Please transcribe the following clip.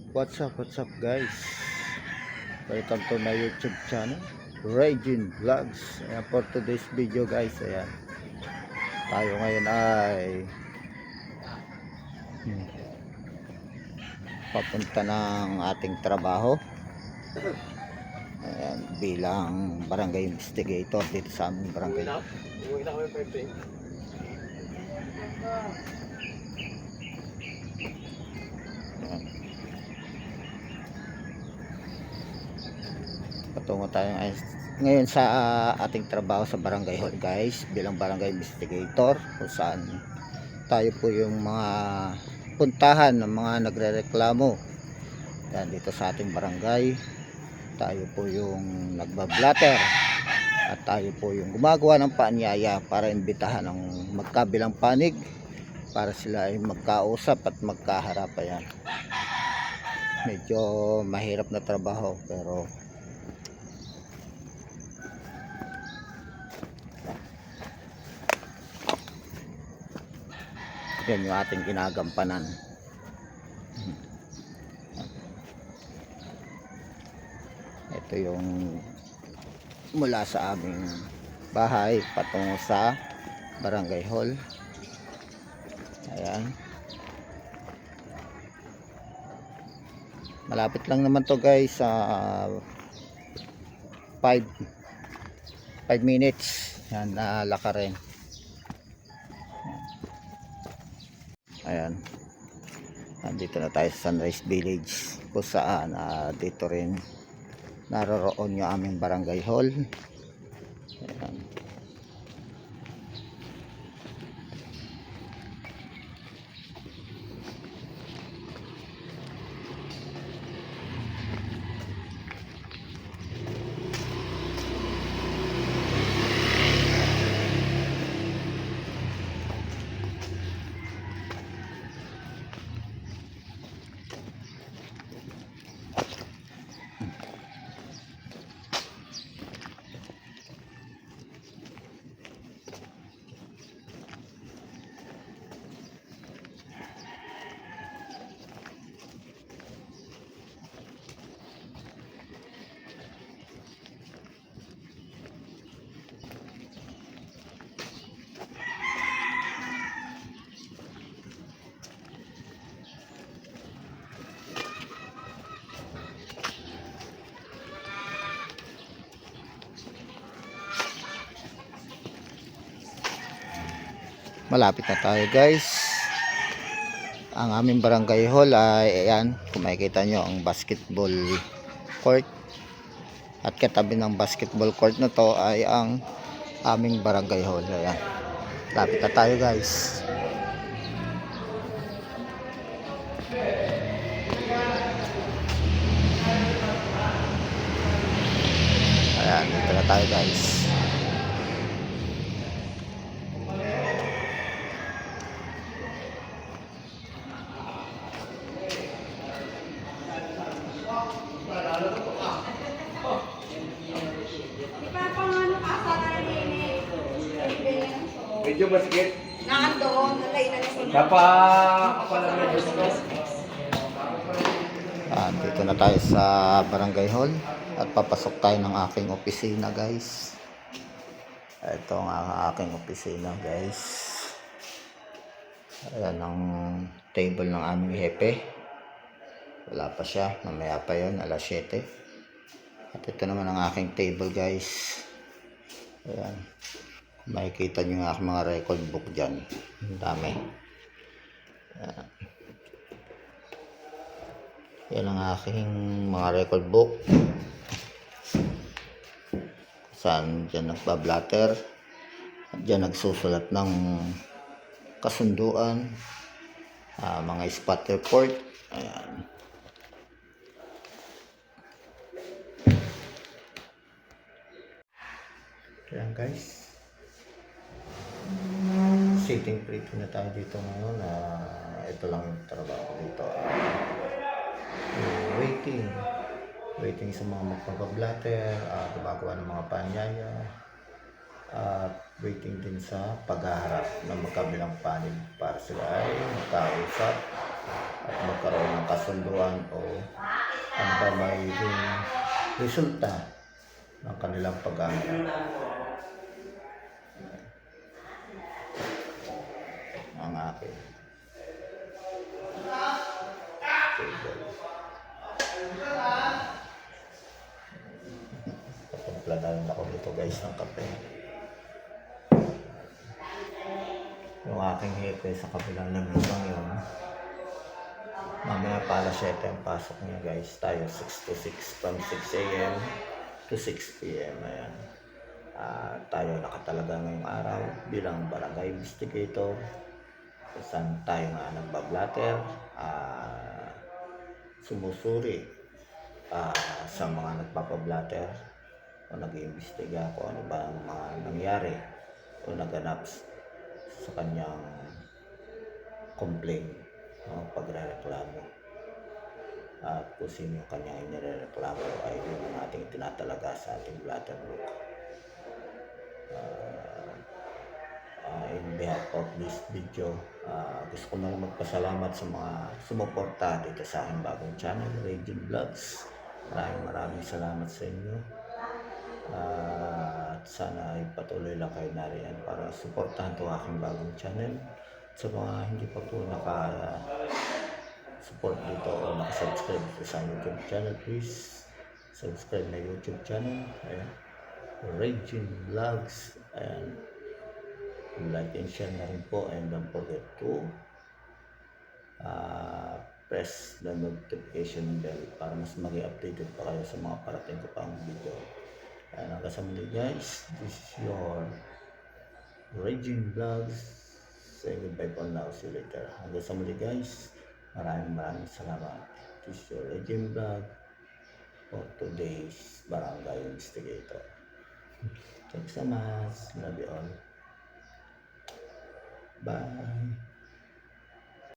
What's up guys? Welcome to my YouTube channel, Regine Vlogs. Ayan, for today's video guys, ayan. Tayo ngayon ay papunta ng ating trabaho. Ayan, bilang barangay investigator dito sa aming barangay. Ayan. Patungo tayo ngayon sa ating trabaho sa barangay hall guys, bilang barangay investigator, kung saan tayo po yung mga puntahan ng mga nagrereklamo yan dito sa ating barangay. Tayo po yung nagbablatter at tayo po yung gumagawa ng paanyaya para imbitahan ng magkabilang panig para sila ay magkausap at magkaharap. Ayan, medyo mahirap na trabaho pero yan yung ating ginagampanan. Ito yung mula sa aming bahay patungo sa barangay hall. Ayan, malapit lang naman to guys, 5 minutes yan na lakarin. Ayan, nandito na tayo sa Sunrise Village, kung saan dito rin naroroon yung aming barangay hall. Ayan. Malapit na tayo guys. Ang aming barangay hall ay ayan, kung makikita nyo ang basketball court, at katabi ng basketball court na to ay ang aming barangay hall. Ayan, lapit na tayo guys. Ayan, dito na tayo guys. Medyo masikip. Nandoon, nalay na nasunod. Kapalaman gusto. Dito na tayo sa barangay hall at papasok tayo ng aking opisina guys. Ito ang aking opisina guys. Ayan ang table ng aming hepe. Wala pa siya, mamaya pa yun, alas 7. At ito naman ang aking table guys. Ayan, makikita nyo yung aking mga record book dyan. Ang dami. Ayan. Yan ang aking mga record book. Saan dyan nagbablatter. Dyan nagsusulat ng kasunduan. Mga spot report. Ayan. Ayan guys. Sitting pretty na tayo dito ngayon. Ito lang yung trabaho dito. Waiting sa mga magpapablatter, gumagawa ng mga paanyaya, at waiting din sa paghaharap ng magkabilang panig para sila ay magkausap at magkaroon ng kasunduan o ano ba magiging resulta ng kanilang pag-aaral. Ang akin. Pagpladalan ako dito guys ng kape. Yung aking hepe sa kabilang lamesang yun. Mamaya pa alas 7 ang pasok niya guys. Tayo 6 to 6 from 6 a.m. to 6 p.m. Ayan. Tayo nakatalaga ngayong araw bilang barangay investigator. Saan tayo nga nagbablatter. Sumusuri sa mga nagpapablatter o nag-iimbestiga kung ano ba ang mga nangyari o naganap sa kanyang complaint o pagre-reklamo. At kung sino yung kanyang inireklamo ay yun ang ating tinatalaga sa ating blatter book. In behalf of this video, gusto ko na magpasalamat sa mga sumuporta dito sa aking bagong channel, Raging Vlogs. Maraming salamat sa inyo. At sana ay patuloy lang kayo nariyan para suportahan ito aking bagong channel. Sa mga hindi pa po naka-support dito o naka-subscribe sa YouTube channel, please subscribe na YouTube channel. Ayan. Raging Vlogs. Ayan. Like and share na rin po, and don't forget to press the notification bell para mas maging updated pa kayo sa mga parating ko pang video. And hanggang sa muli guys, this is your Raging Vlogs. Say goodbye for now, see you later. Hanggang sa muli guys, maraming salamat. This is your Raging Vlog for today's Barangay Investigator. Thanks so much, love you all. Bye.